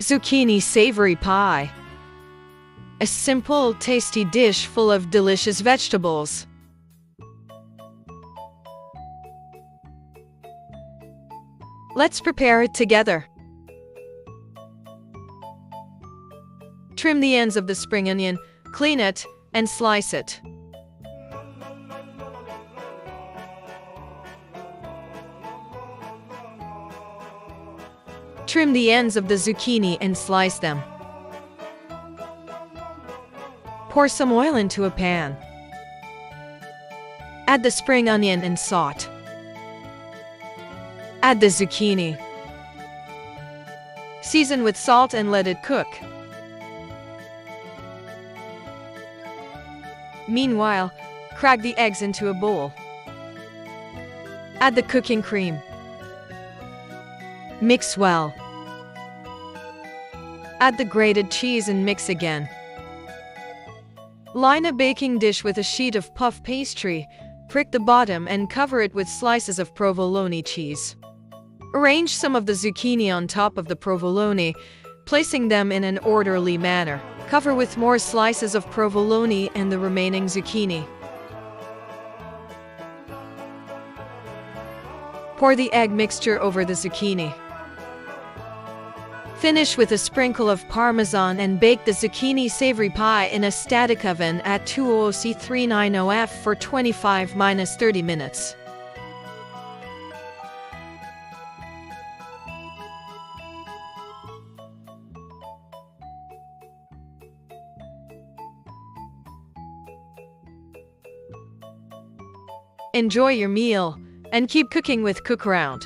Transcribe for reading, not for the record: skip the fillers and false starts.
Zucchini savory pie. A simple, tasty dish full of delicious vegetables. Let's prepare it together. Trim the ends of the spring onion, clean it, and slice it. Trim the ends of the zucchini and slice them. Pour some oil into a pan. Add the spring onion and saute. Add the zucchini. Season with salt and let it cook. Meanwhile, crack the eggs into a bowl. Add the cooking cream. Mix well. Add the grated cheese and mix again. Line a baking dish with a sheet of puff pastry, prick the bottom and cover it with slices of provolone cheese. Arrange some of the zucchini on top of the provolone, placing them in an orderly manner. Cover with more slices of provolone and the remaining zucchini. Pour the egg mixture over the zucchini. Finish with a sprinkle of Parmesan and bake the zucchini savory pie in a static oven at 200 C 390F for 25–30 minutes. Enjoy your meal and keep cooking with Cookaround.